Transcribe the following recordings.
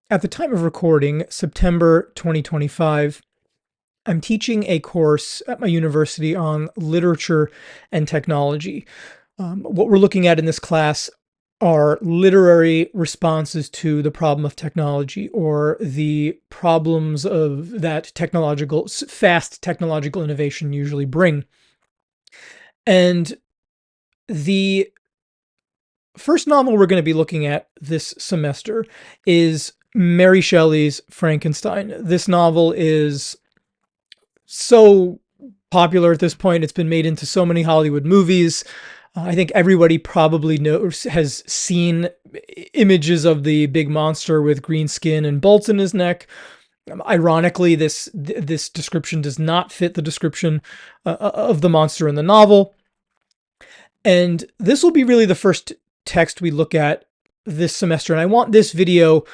At the time of recording, September 2025, I'm teaching a course at my university on literature and technology. What we're looking at in this class are literary responses to the problem of technology, or the problems of that fast technological innovation usually bring. And the first novel we're going to be looking at this semester is Mary Shelley's Frankenstein. This novel is so popular at this point. It's been made into so many Hollywood movies. I think everybody probably has seen images of the big monster with green skin and bolts in his neck. Ironically, this description does not fit the description of the monster in the novel. And this will be really the first text we look at this semester. And I want this video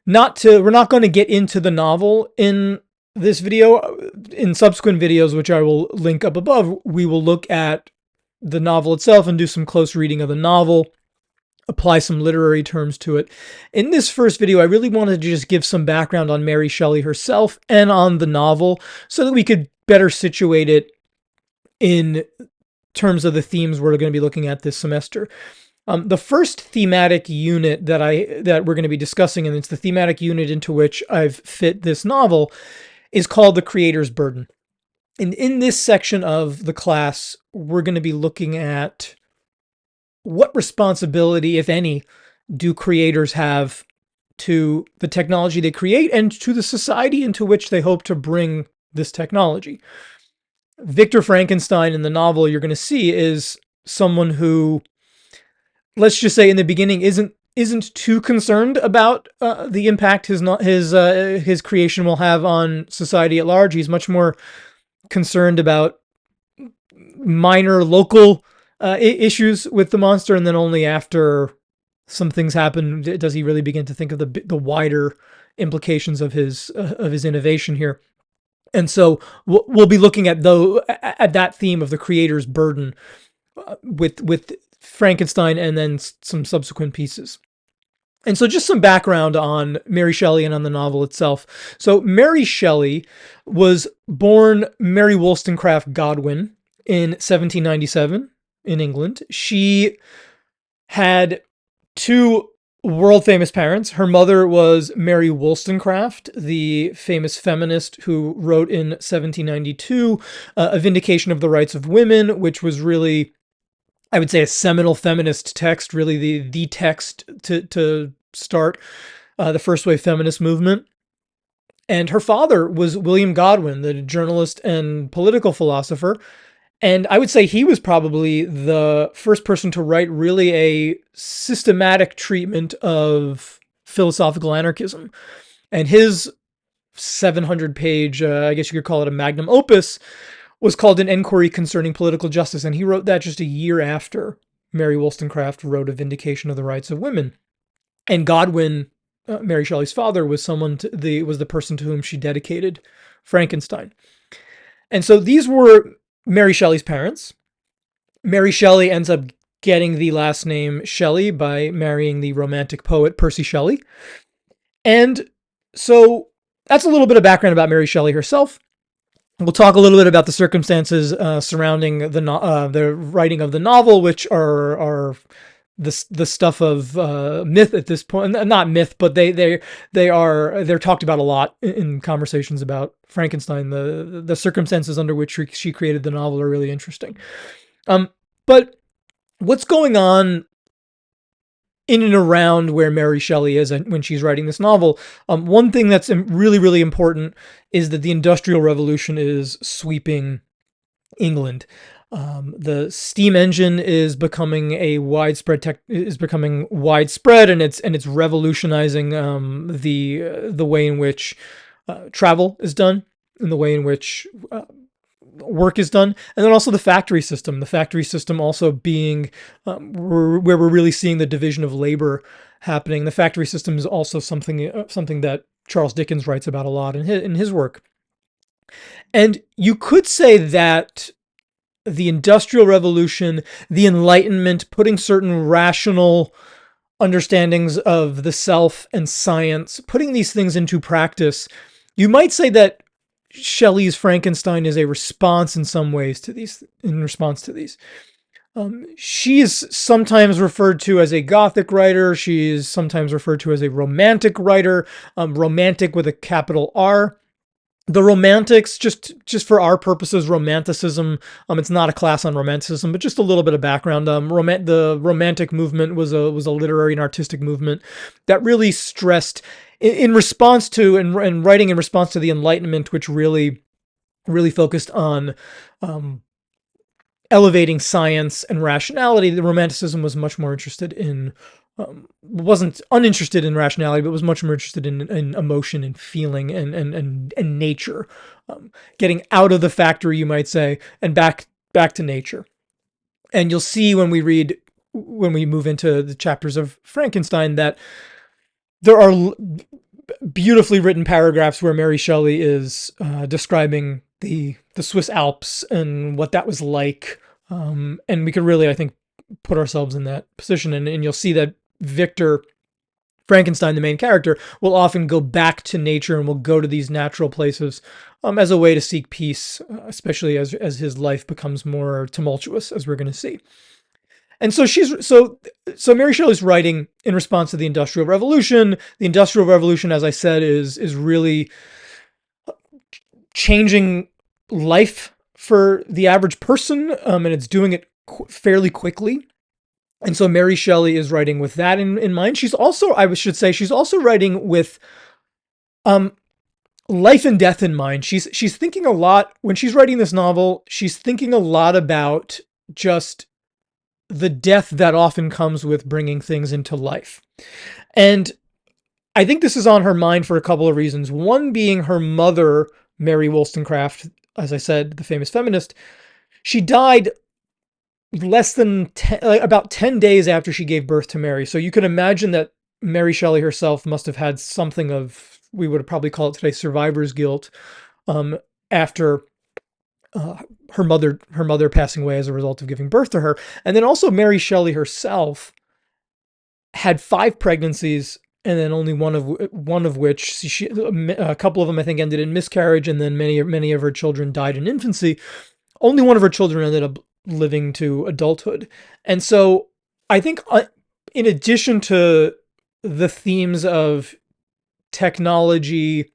we're not going to get into the novel in this video. In subsequent videos, which I will link up above, we will look at the novel itself and do some close reading of the novel, apply some literary terms to it. In this first video, I really wanted to just give some background on Mary Shelley herself and on the novel so that we could better situate it in terms of the themes we're going to be looking at this semester. The first thematic unit that we're going to be discussing, and it's the thematic unit into which I've fit this novel, is called The Creator's Burden. And in this section of the class, we're going to be looking at what responsibility, if any, do creators have to the technology they create and to the society into which they hope to bring this technology. Victor Frankenstein in the novel you're going to see is someone who, let's just say in the beginning, isn't too concerned about the impact his creation will have on society at large. He's much more concerned about minor local issues with the monster, and then only after some things happen does he really begin to think of the wider implications of his innovation here. And so we'll be looking at that theme of the creator's burden with Frankenstein and then some subsequent pieces. And so just some background on Mary Shelley and on the novel itself. So Mary Shelley was born Mary Wollstonecraft Godwin in 1797 in England. She had two world famous parents. Her mother was Mary Wollstonecraft, the famous feminist who wrote in 1792 A Vindication of the Rights of Women, which was really, I would say, a seminal feminist text, really the text to start the first wave feminist movement. And her father was William Godwin, the journalist and political philosopher. And I would say he was probably the first person to write really a systematic treatment of philosophical anarchism. And his 700-page, I guess you could call it a magnum opus, was called An Enquiry Concerning Political Justice. And he wrote that just a year after Mary Wollstonecraft wrote A Vindication of the Rights of Women. And Godwin, Mary Shelley's father, was the person to whom she dedicated Frankenstein. And so these were Mary Shelley's parents. Mary Shelley ends up getting the last name Shelley by marrying the Romantic poet Percy Shelley. And so that's a little bit of background about Mary Shelley herself. We'll talk a little bit about the circumstances surrounding the writing of the novel, which are the stuff of myth at this point. Not myth, but they're talked about a lot in conversations about Frankenstein. The circumstances under which she created the novel are really interesting. But what's going on in and around where Mary Shelley is when she's writing this novel? One thing that's really, really important is that the Industrial Revolution is sweeping England. The steam engine is becoming widespread, and it's revolutionizing the way in which travel is done, and the way in which work is done, and then also the factory system. The factory system also being where we're really seeing the division of labor happening. The factory system is also something that Charles Dickens writes about a lot in his work. And you could say that the Industrial Revolution, the Enlightenment, putting certain rational understandings of the self and science, putting these things into practice. You might say that Shelley's Frankenstein is a response in some ways to these, in response to these. She is sometimes referred to as a Gothic writer. She is sometimes referred to as a romantic writer, romantic with a capital R. The Romantics, just for our purposes, Romanticism. It's not a class on Romanticism, but just a little bit of background. The Romantic movement was a literary and artistic movement that really stressed in response to and writing in response to the Enlightenment, which really focused on elevating science and rationality. The Romanticism was much more interested in, wasn't uninterested in rationality, but was much more interested in emotion and feeling and nature, getting out of the factory, you might say, and back to nature. And you'll see when we move into the chapters of Frankenstein that there are beautifully written paragraphs where Mary Shelley is describing the Swiss Alps and what that was like. And we could really, I think, put ourselves in that position. And you'll see that Victor Frankenstein, the main character, will often go back to nature and will go to these natural places as a way to seek peace, especially as his life becomes more tumultuous, as we're going to see. And so so Mary Shelley's writing in response to the Industrial Revolution. The Industrial Revolution, as I said, is really changing life for the average person, and it's doing it fairly quickly. And so Mary Shelley is writing with that in mind. She's also, I should say, she's also writing with life and death in mind. She's thinking a lot when she's writing this novel. She's thinking a lot about just the death that often comes with bringing things into life. And I think this is on her mind for a couple of reasons. One being her mother, Mary Wollstonecraft, as I said, the famous feminist. She died about 10 days after she gave birth to Mary. So you can imagine that Mary Shelley herself must have had something of, we would probably call it today, survivor's guilt, after her mother passing away as a result of giving birth to her. And then also Mary Shelley herself had 5 pregnancies, and then only one of which a couple of them I think ended in miscarriage, and then many of her children died in infancy. Only one of her children ended up living to adulthood. And so I think in addition to the themes of technology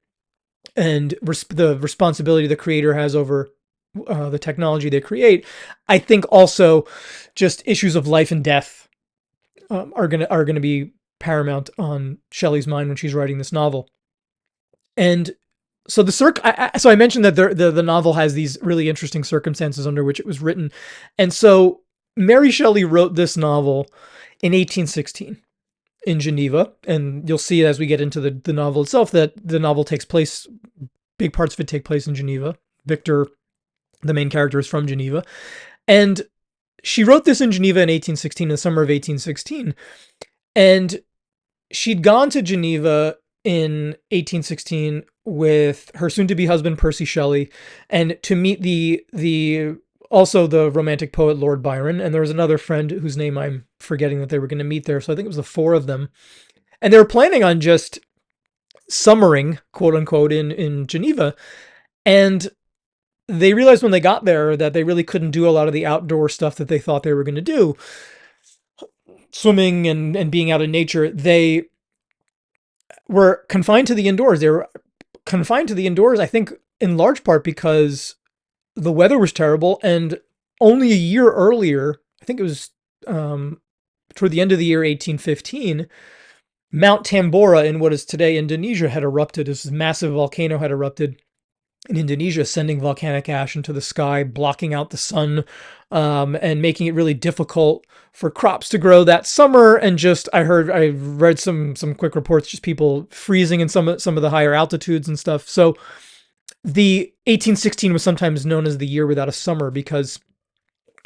and the responsibility the creator has over the technology they create, I think also just issues of life and death are gonna be paramount on Shelley's mind when she's writing this novel. And so so I mentioned that the novel has these really interesting circumstances under which it was written. And so Mary Shelley wrote this novel in 1816 in Geneva. And you'll see as we get into the novel itself that the novel takes place, big parts of it take place in Geneva. Victor, the main character, is from Geneva. And she wrote this in Geneva in 1816, in the summer of 1816. And she'd gone to Geneva in 1816 with her soon-to-be husband, Percy Shelley, and to meet also the romantic poet Lord Byron. And there was another friend whose name I'm forgetting that they were going to meet there. So I think it was the 4 of them. And they were planning on just summering, quote unquote, in Geneva. And they realized when they got there that they really couldn't do a lot of the outdoor stuff that they thought they were going to do. Swimming and being out in nature. They were confined to the indoors. They were confined to the indoors, I think, in large part because the weather was terrible. And only a year earlier, I think it was toward the end of the year 1815, Mount Tambora in what is today Indonesia had erupted. This massive volcano had erupted in Indonesia, sending volcanic ash into the sky, blocking out the sun, and making it really difficult for crops to grow that summer. And just, I read some quick reports, just people freezing in some of the higher altitudes and stuff. So the 1816 was sometimes known as the year without a summer because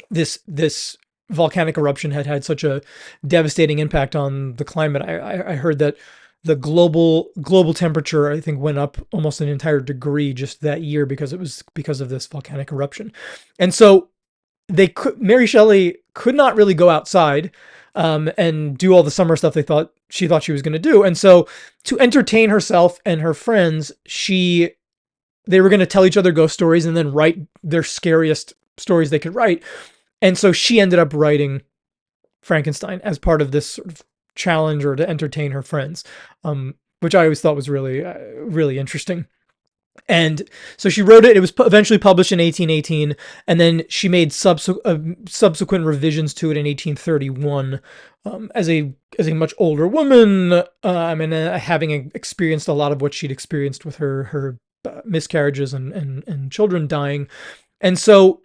this volcanic eruption had such a devastating impact on the climate. I heard that the global temperature, I think, went up almost an entire degree just that year because of this volcanic eruption. And so Mary Shelley could not really go outside. and do all the summer stuff she thought she was going to do. And so to entertain herself and her friends, they were going to tell each other ghost stories and then write their scariest stories they could write. And so she ended up writing Frankenstein as part of this sort of challenge or to entertain her friends, which I always thought was really, really interesting. And so she wrote it. It was eventually published in 1818, and then she made subsequent revisions to it in 1831. As a much older woman, having experienced a lot of what she'd experienced with her miscarriages and children dying, and so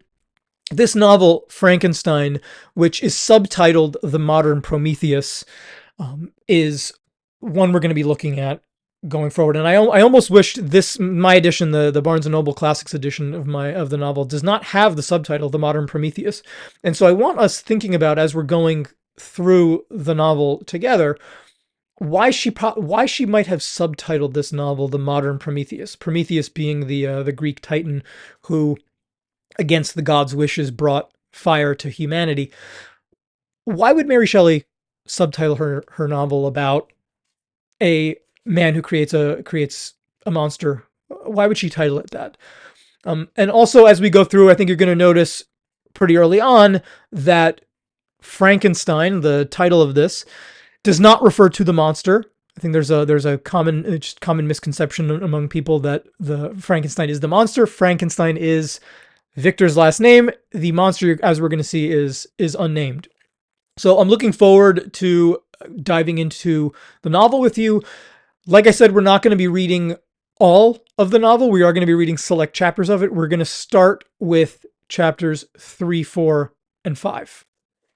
this novel Frankenstein, which is subtitled "The Modern Prometheus," is one we're going to be looking at going forward. And I almost wished my edition, the Barnes and Noble Classics edition of the novel, does not have the subtitle "The Modern Prometheus." And so I want us thinking about, as we're going through the novel together, why she might have subtitled this novel "The Modern Prometheus." Prometheus being the Greek titan who, against the gods' wishes, brought fire to humanity. Why would Mary Shelley subtitle her novel about a man who creates a monster? Why would she title it that? And also, as we go through, I think you're going to notice pretty early on that Frankenstein, the title of this, does not refer to the monster. I think there's a common misconception among people that the Frankenstein is the monster. Frankenstein is Victor's last name. The monster, as we're going to see, is unnamed. So I'm looking forward to diving into the novel with you. Like I said, we're not going to be reading all of the novel. We are going to be reading select chapters of it. We're going to start with chapters 3, 4, and 5.